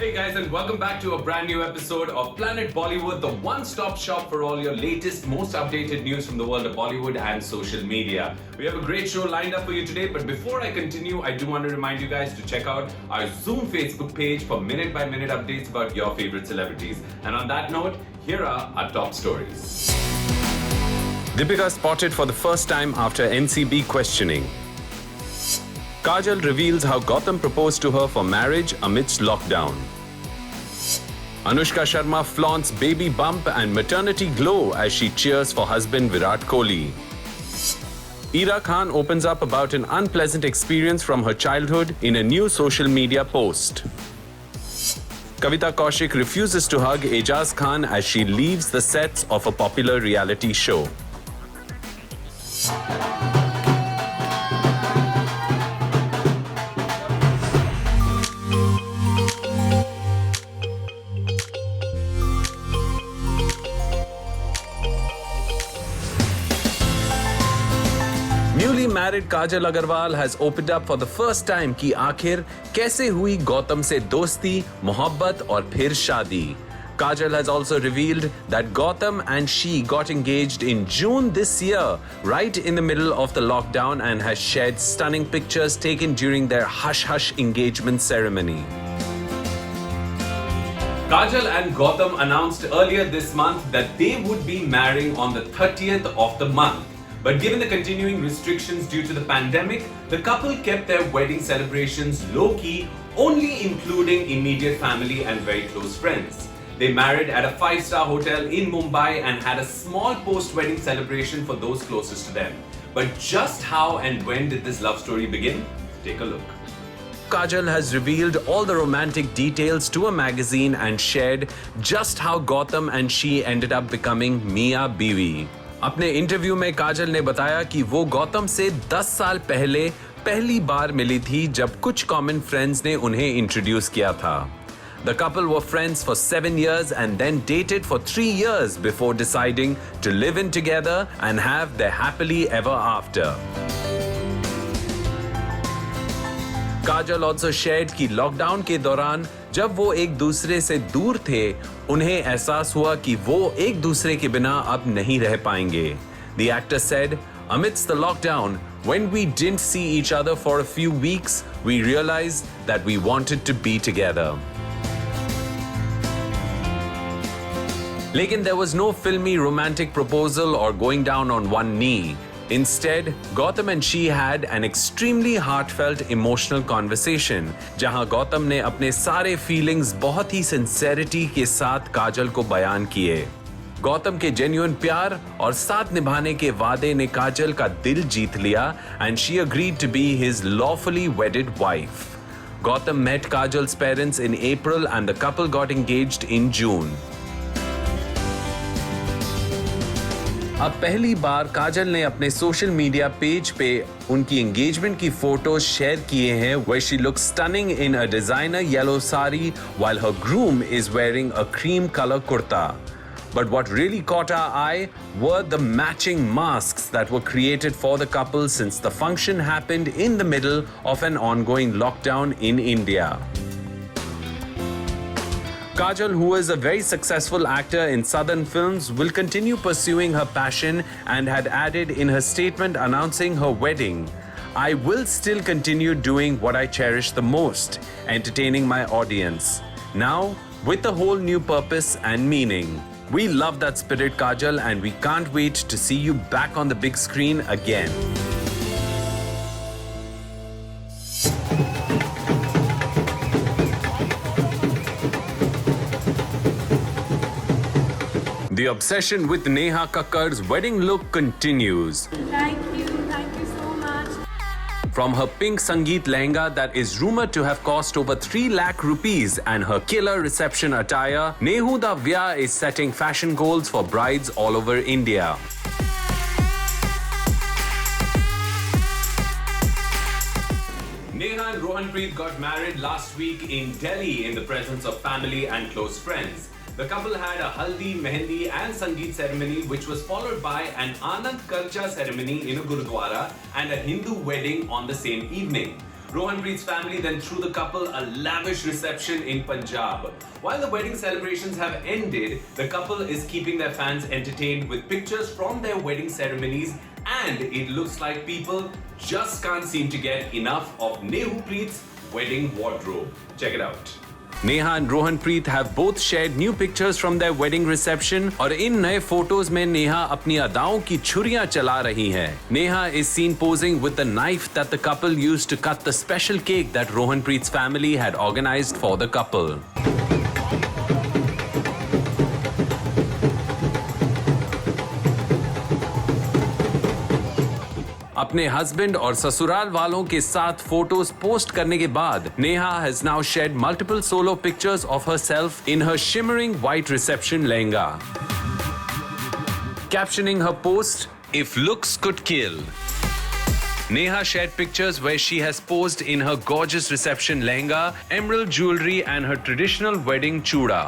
Hey guys, and welcome back to a brand new episode of Planet Bollywood, the one-stop shop for all your latest, most updated news from the world of Bollywood and social media. We have a great show lined up for you today, but before I continue, I do want to remind you guys to check out our Zoom Facebook page for minute-by-minute updates about your favorite celebrities. And on that note, here are our top stories. Deepika spotted for the first time after NCB questioning. Kajal reveals how Gautam proposed to her for marriage amidst lockdown. Anushka Sharma flaunts baby bump and maternity glow as she cheers for husband Virat Kohli. Ira Khan opens up about an unpleasant experience from her childhood in a new social media post. Kavita Kaushik refuses to hug Ejaz Khan as she leaves the sets of a popular reality show. Newly married Kajal Agarwal has opened up for the first time कि आखिर कैसे हुई गौतम से दोस्ती, मोहब्बत और फिर शादी. Kajal has also revealed that Gautam and she got engaged in June this year, right in the middle of the lockdown, and has shared stunning pictures taken during their hush-hush engagement ceremony. Kajal and Gautam announced earlier this month that they would be marrying on the 30th of the month. But given the continuing restrictions due to the pandemic, the couple kept their wedding celebrations low-key, only including immediate family and very close friends. They married at a 5-star hotel in Mumbai and had a small post-wedding celebration for those closest to them. But just how and when did this love story begin? Take a look. Kajal has revealed all the romantic details to a magazine and shared just how Gautam and she ended up becoming Mia Biwi. अपने interview में काजल ने बताया कि वो गौतम से 10 साल पहले पहली बार मिली थी जब कुछ कॉमन फ्रेंड्स ने उन्हें इंट्रोड्यूस किया था. The couple were friends for 7 years and then dated for 3 years before deciding to live in together and have their happily ever after. Kajal also shared कि लॉकडाउन के दौरान जब वो एक दूसरे से दूर थे, उन्हें एहसास हुआ कि वो एक दूसरे के बिना अब नहीं रह पाएंगे. The actor said, amidst the lockdown, when we didn't see each other for a few weeks, we realized that we wanted to be together. लेकिन there was no filmy romantic proposal or going down on one knee. Instead, Gautam and she had an extremely heartfelt emotional conversation, जहां गौतम ने अपने सारे feelings बहुत ही sincerity के साथ काजल को बयान किए. गौतम के genuine प्यार और साथ निभाने के वादे ने काजल का दिल जीत लिया and she agreed to be his lawfully wedded wife. Gautam met Kajal's parents in April and the couple got engaged in June. अब पहली बार काजल ने अपने सोशल मीडिया पेज पे उनकी एंगेजमेंट की फोटोज शेयर किए हैं where she looks stunning in a designer yellow sari while her groom is wearing a cream color kurta. But what really caught our eye were the matching masks that were created for the couple since the function happened in the middle of an ongoing lockdown in India. Kajal, who is a very successful actor in southern films, will continue pursuing her passion and had added in her statement announcing her wedding, "I will still continue doing what I cherish the most, entertaining my audience. Now, with a whole new purpose and meaning." We love that spirit, Kajal, and we can't wait to see you back on the big screen again. The obsession with Neha Kakkar's wedding look continues. Thank you so much. From her pink Sangeet lehenga that is rumored to have cost over 3 lakh rupees and her killer reception attire, Nehu Da Vyah is setting fashion goals for brides all over India. Neha and Rohanpreet got married last week in Delhi in the presence of family and close friends. The couple had a Haldi, Mehendi and Sangeet ceremony which was followed by an Anand Karja ceremony in a Gurudwara and a Hindu wedding on the same evening. Rohanpreet's family then threw the couple a lavish reception in Punjab. While the wedding celebrations have ended, the couple is keeping their fans entertained with pictures from their wedding ceremonies, and it looks like people just can't seem to get enough of Nehu Preet's wedding wardrobe. Check it out. Neha and Rohanpreet have both shared new pictures from their wedding reception और इन नए photos में नेहा अपनी अदाओं की छुरियां चला रही हैं. Neha is seen posing with the knife that the couple used to cut the special cake that Rohanpreet's family had organized for the couple. अपने husband और ससुराल वालों के साथ फोटोज पोस्ट करने के बाद Neha has now shared multiple solo pictures of herself in her shimmering white reception lehenga. Captioning her post, "If looks could kill." Neha shared pictures where she has posed in her gorgeous reception lehenga, emerald jewelry and her traditional wedding chuda.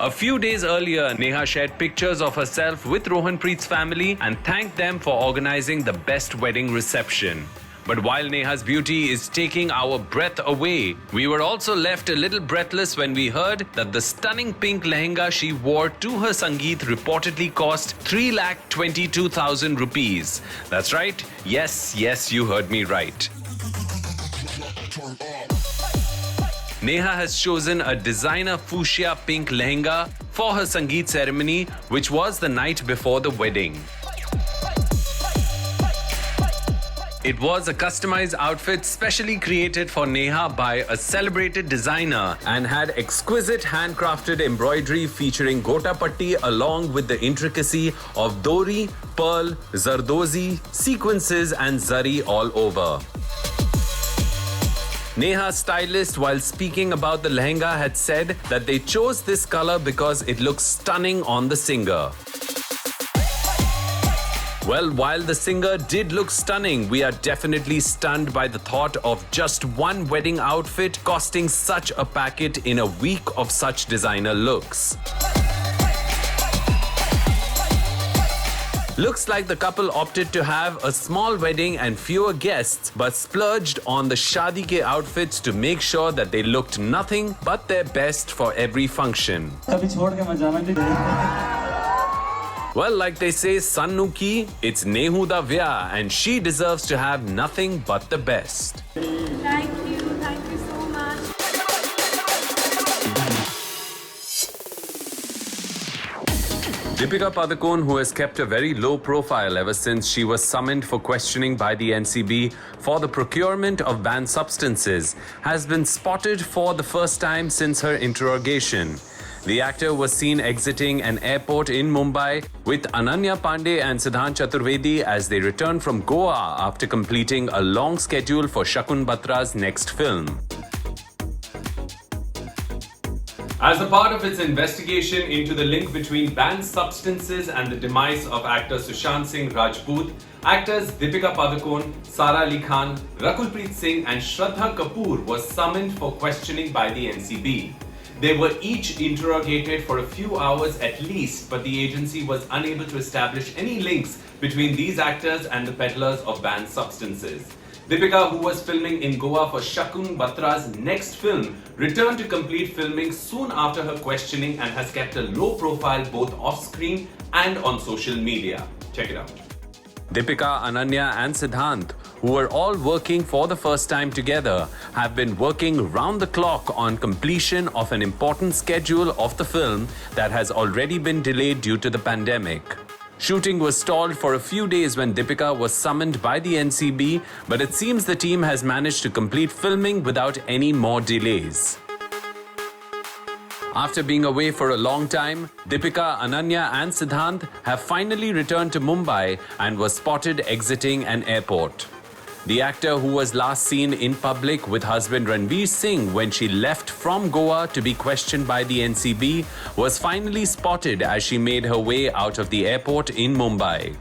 A few days earlier, Neha shared pictures of herself with Rohanpreet's family and thanked them for organizing the best wedding reception. But while Neha's beauty is taking our breath away, we were also left a little breathless when we heard that the stunning pink lehenga she wore to her Sangeet reportedly cost 3,22,000 rupees. That's right. Yes, you heard me right. Neha has chosen a designer fuchsia pink lehenga for her Sangeet ceremony, which was the night before the wedding. It was a customized outfit specially created for Neha by a celebrated designer and had exquisite handcrafted embroidery featuring gota patti along with the intricacy of dori, pearl, zardozi, sequences and zari all over. Neha's stylist, while speaking about the lehenga, had said that they chose this color because it looks stunning on the singer. Well, while the singer did look stunning, we are definitely stunned by the thought of just one wedding outfit costing such a packet in a week of such designer looks. Looks like the couple opted to have a small wedding and fewer guests, but splurged on the shadi ke outfits to make sure that they looked nothing but their best for every function. Well, like they say, Sannu ki, it's Nehu da vyah, and she deserves to have nothing but the best. Thank you so much. Deepika Padukone, who has kept a very low profile ever since she was summoned for questioning by the NCB for the procurement of banned substances, has been spotted for the first time since her interrogation. The actor was seen exiting an airport in Mumbai with Ananya Pandey and Siddhant Chaturvedi as they returned from Goa after completing a long schedule for Shakun Batra's next film. As a part of its investigation into the link between banned substances and the demise of actor Sushant Singh Rajput, actors Deepika Padukone, Sara Ali Khan, Rakulpreet Singh and Shraddha Kapoor were summoned for questioning by the NCB. They were each interrogated for a few hours at least, but the agency was unable to establish any links between these actors and the peddlers of banned substances. Deepika, who was filming in Goa for Shakun Batra's next film, returned to complete filming soon after her questioning and has kept a low profile both off-screen and on social media. Check it out. Deepika, Ananya and Siddhant, who were all working for the first time together, have been working round the clock on completion of an important schedule of the film that has already been delayed due to the pandemic. Shooting was stalled for a few days when Deepika was summoned by the NCB, but it seems the team has managed to complete filming without any more delays. After being away for a long time, Deepika, Ananya and Siddhant have finally returned to Mumbai and were spotted exiting an airport. The actor, who was last seen in public with husband Ranveer Singh when she left from Goa to be questioned by the NCB, was finally spotted as she made her way out of the airport in Mumbai.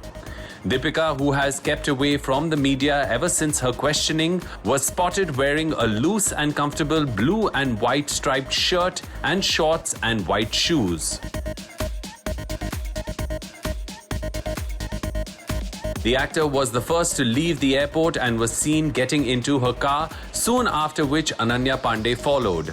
Deepika, who has kept away from the media ever since her questioning, was spotted wearing a loose and comfortable blue and white striped shirt and shorts and white shoes. The actor was the first to leave the airport and was seen getting into her car, soon after which Ananya Pandey followed.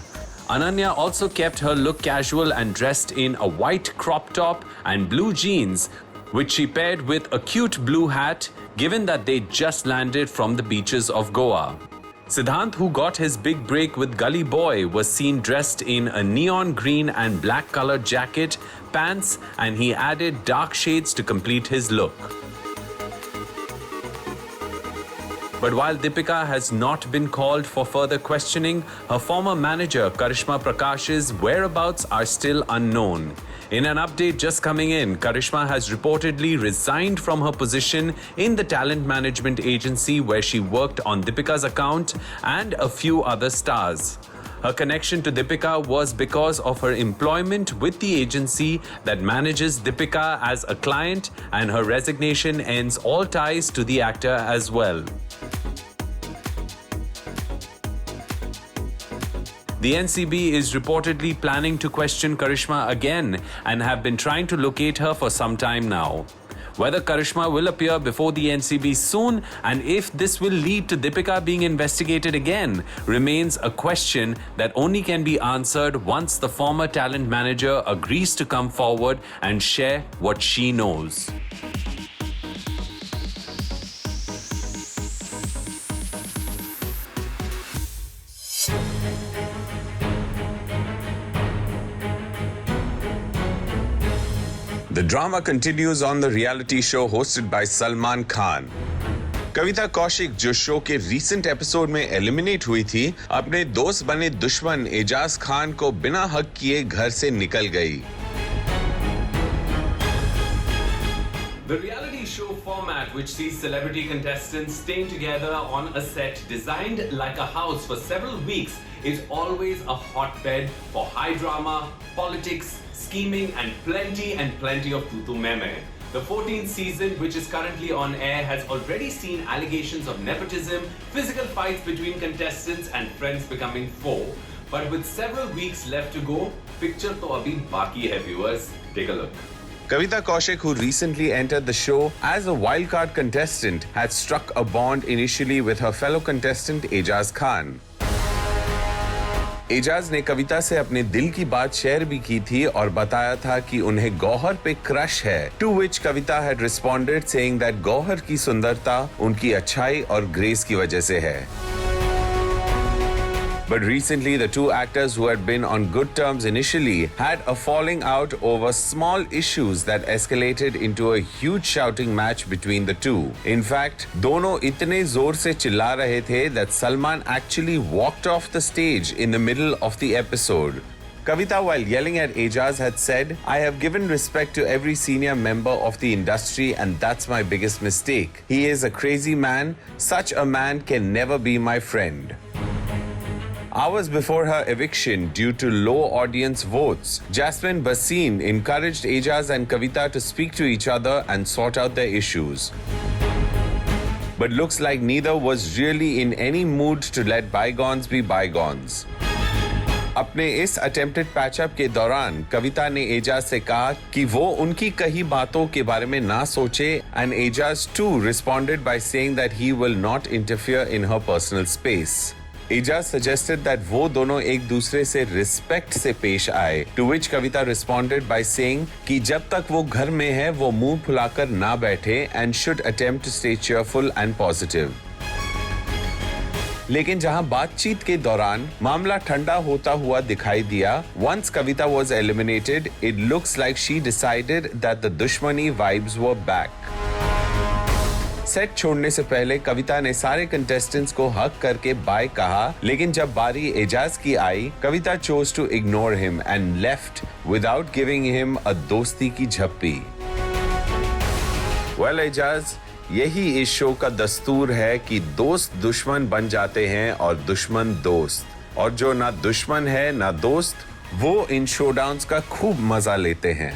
Ananya also kept her look casual and dressed in a white crop top and blue jeans, which she paired with a cute blue hat, given that they just landed from the beaches of Goa. Siddhant, who got his big break with Gully Boy, was seen dressed in a neon green and black colored jacket, pants, and he added dark shades to complete his look. But while Deepika has not been called for further questioning, her former manager Karishma Prakash's whereabouts are still unknown. In an update just coming in, Karishma has reportedly resigned from her position in the talent management agency where she worked on Deepika's account and a few other stars. Her connection to Deepika was because of her employment with the agency that manages Deepika as a client, and her resignation ends all ties to the actor as well. The NCB is reportedly planning to question Karishma again and have been trying to locate her for some time now. Whether Karishma will appear before the NCB soon and if this will lead to Deepika being investigated again remains a question that only can be answered once the former talent manager agrees to come forward and share what she knows. The drama continues on the reality show hosted by Salman Khan. कविता कौशिक जो show के recent episode में eliminate हुई थी, अपने दोस्त बने दुश्मन एजाज खान को बिना हक किए घर से निकल गई। The reality show format, which sees celebrity contestants staying together on a set designed like a house for several weeks, is always a hotbed for high drama, politics, scheming, and plenty of tutu meme. The 14th season, which is currently on air, has already seen allegations of nepotism, physical fights between contestants, and friends becoming foe. But with several weeks left to go, picture to abhi baki hai, viewers. Take a look. Kavita Kaushik, who recently entered the show as a wildcard contestant, had struck a bond initially with her fellow contestant Ejaz Khan. Ejaz ने कविता से अपने दिल की बात share भी की थी और बताया था कि उन्हें गौहर पे क्रश है, to which Kavita had responded saying that Gauhar की सुंदरता उनकी अच्छाई और ग्रेस की वजह से है. But recently, the two actors who had been on good terms initially had a falling out over small issues that escalated into a huge shouting match between the two. In fact, दोनों इतने जोर से चिल्ला रहे थे that Salman actually walked off the stage in the middle of the episode. Kavita, while yelling at Ejaz, had said, "I have given respect to every senior member of the industry and that's my biggest mistake. He is a crazy man. Such a man can never be my friend." Hours before her eviction due to low audience votes, Jasmine Bhasin encouraged Ejaz and Kavita to speak to each other and sort out their issues. But looks like neither was really in any mood to let bygones be bygones. अपने इस attempted patch up के दौरान कविता ने एजाज से कहा कि वो उनकी कही बातों के बारे में ना सोचे, and Ejaz too responded by saying that he will not interfere in her personal space. Ejaz suggested that वो दोनों एक दूसरे से रिस्पेक्ट से पेश आए, to which Kavita responded by saying कि जब तक वो घर में है वो मुंह फुलाकर ना बैठे and should attempt to stay cheerful and positive. लेकिन जहां बातचीत के दौरान मामला ठंडा होता हुआ दिखाई दिया, once Kavita was eliminated, it looks like she decided that the दुश्मनी vibes were back. सेट छोड़ने से पहले कविता ने सारे कंटेस्टेंट्स को हक करके बाय कहा, लेकिन जब बारी एजाज की आई, कविता chose to ignore him and left without giving him a दोस्ती की झप्पी. Well, एजाज, यही इस शो का दस्तूर है कि दोस्त दुश्मन बन जाते हैं और दुश्मन दोस्त, और जो ना दुश्मन है ना दोस्त, वो इन शोडाउन्स का खूब मजा लेते हैं.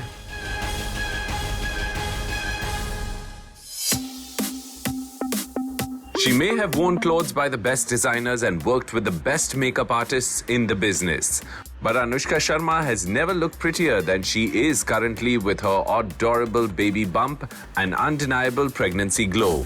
She may have worn clothes by the best designers and worked with the best makeup artists in the business. But Anushka Sharma has never looked prettier than she is currently with her adorable baby bump and undeniable pregnancy glow.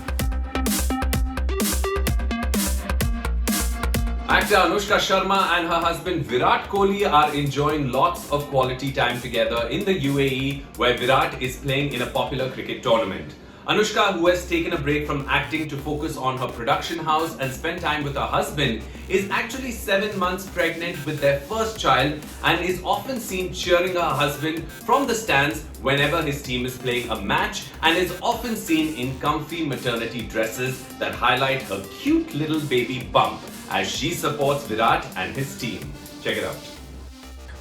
Actor Anushka Sharma and her husband Virat Kohli are enjoying lots of quality time together in the UAE, where Virat is playing in a popular cricket tournament. Anushka, who has taken a break from acting to focus on her production house and spend time with her husband, is actually 7 months pregnant with their first child and is often seen cheering her husband from the stands whenever his team is playing a match, and is often seen in comfy maternity dresses that highlight her cute little baby bump as she supports Virat and his team. Check it out.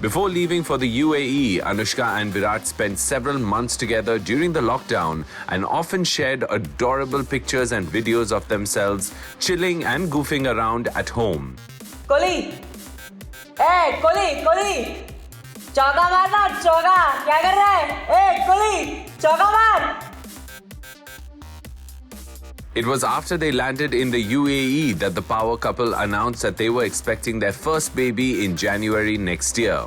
Before leaving for the UAE, Anushka and Virat spent several months together during the lockdown and often shared adorable pictures and videos of themselves chilling and goofing around at home. Kohli, ए कोहली, चौका मारना, चौका, क्या कर रहा है? ए कोहली, चौका मार. It was after they landed in the UAE that the power couple announced that they were expecting their first baby in January next year.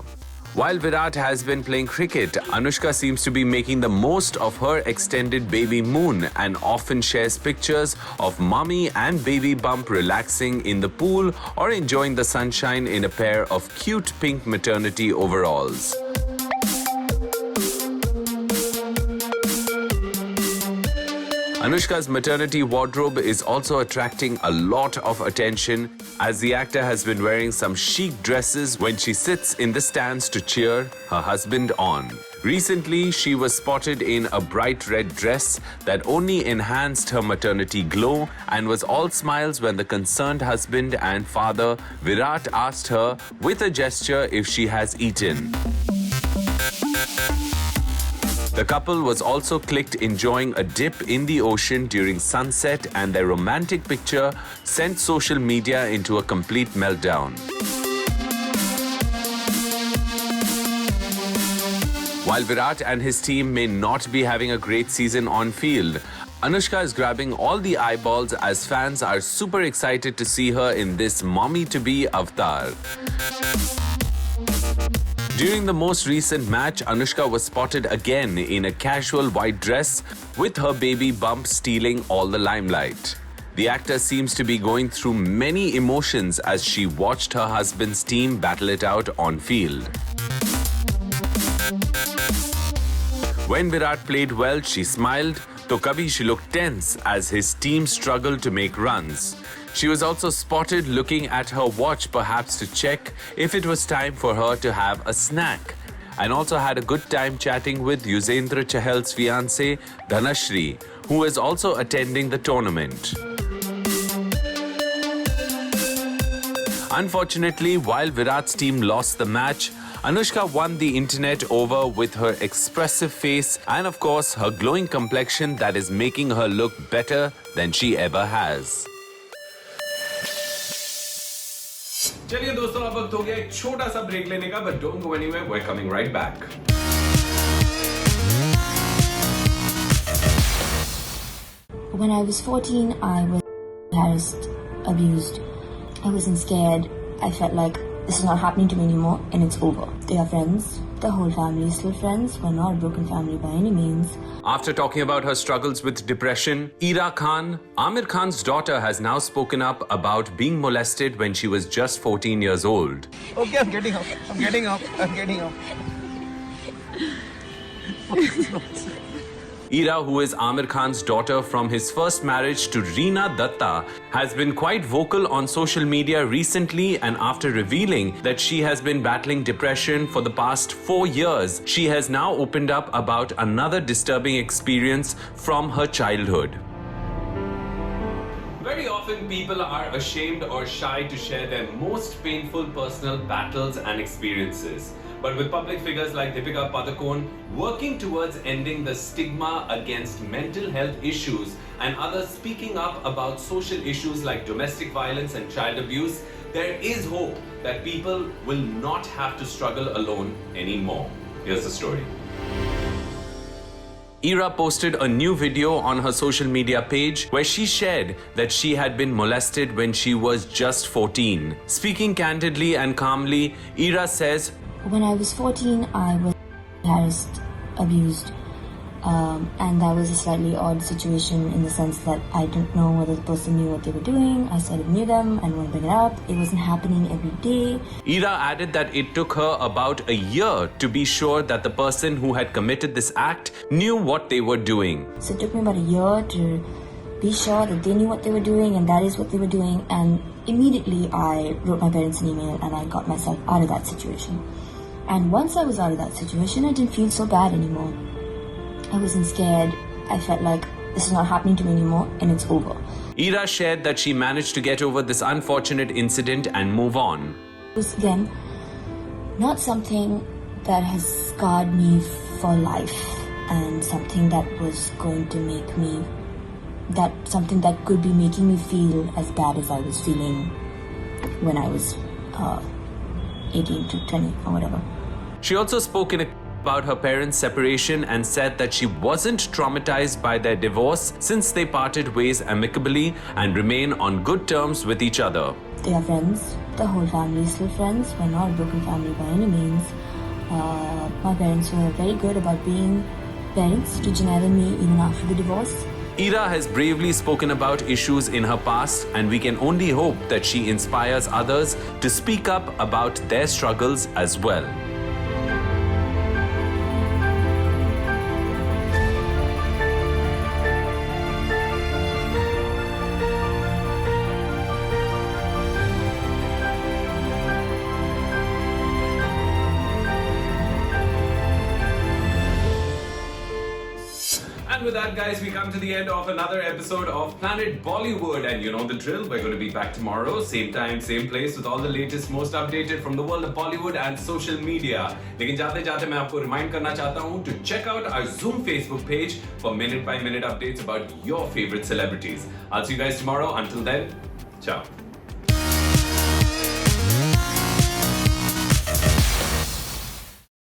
While Virat has been playing cricket, Anushka seems to be making the most of her extended baby moon and often shares pictures of mummy and baby bump relaxing in the pool or enjoying the sunshine in a pair of cute pink maternity overalls. Anushka's maternity wardrobe is also attracting a lot of attention, as the actor has been wearing some chic dresses when she sits in the stands to cheer her husband on. Recently, she was spotted in a bright red dress that only enhanced her maternity glow and was all smiles when the concerned husband and father Virat asked her with a gesture if she has eaten. The couple was also clicked enjoying a dip in the ocean during sunset, and their romantic picture sent social media into a complete meltdown. While Virat and his team may not be having a great season on field, Anushka is grabbing all the eyeballs as fans are super excited to see her in this mommy-to-be avatar. During the most recent match, Anushka was spotted again in a casual white dress with her baby bump stealing all the limelight. The actor seems to be going through many emotions as she watched her husband's team battle it out on field. When Virat played well, she smiled, though kabhi she looked tense as his team struggled to make runs. She was also spotted looking at her watch, perhaps to check if it was time for her to have a snack, and also had a good time chatting with Yuzvendra Chahal's fiancée, Dhanashri, who is also attending the tournament. Unfortunately, while Virat's team lost the match, Anushka won the internet over with her expressive face and, of course, her glowing complexion that is making her look better than she ever has. चलिए दोस्तों, अब वक्त हो गया एक छोटा सा break लेने का, but don't go anywhere, we're coming right back. When I was 14, I was harassed, abused. I wasn't scared. I felt like this is not happening to me anymore and it's over. They are friends. The whole family is still friends. We're not a broken family by any means. After talking about her struggles with depression, Ira Khan, Amir Khan's daughter, has now spoken up about being molested when she was just 14 years old. Okay, I'm getting up. Ira, who is Amir Khan's daughter from his first marriage to Reena Datta, has been quite vocal on social media recently, and after revealing that she has been battling depression for the past 4 years, she has now opened up about another disturbing experience from her childhood. Very often people are ashamed or shy to share their most painful personal battles and experiences. But with public figures like Deepika Padukone working towards ending the stigma against mental health issues and others speaking up about social issues like domestic violence and child abuse, there is hope that people will not have to struggle alone anymore. Here's the story. Ira posted a new video on her social media page where she shared that she had been molested when she was just 14. Speaking candidly and calmly, Ira says, When I was 14, I was harassed, abused, and that was a slightly odd situation in the sense that I didn't know whether the person knew what they were doing. I sort of knew them and wouldn't bring it up. It wasn't happening every day. Ira added that it took her about a year to be sure that the person who had committed this act knew what they were doing. So it took me about a year to be sure that they knew what they were doing and that is what they were doing. And immediately I wrote my parents an email and I got myself out of that situation. And once I was out of that situation, I didn't feel so bad anymore. I wasn't scared. I felt like this is not happening to me anymore and it's over. Ira shared that she managed to get over this unfortunate incident and move on. It was, again, not something that has scarred me for life and something that was going to make me, something that could be making me feel as bad as I was feeling when I was 18 to 20 or whatever. She also spoke about her parents' separation and said that she wasn't traumatized by their divorce since they parted ways amicably and remain on good terms with each other. They are friends. The whole family is still friends. We're not a broken family by any means. My parents were very good about being parents to Junaid and me even after the divorce. Ira has bravely spoken about issues in her past, and we can only hope that she inspires others to speak up about their struggles as well. And with that, guys, we come to the end of another episode of Planet Bollywood. And you know the drill, we're going to be back tomorrow, same time, same place, with all the latest, most updated from the world of Bollywood and social media. लेकिन जाते जाते मैं आपको remind करना चाहता हूँ to check out our Zoom Facebook page for minute-by-minute updates about your favorite celebrities. I'll see you guys tomorrow. Until then, ciao.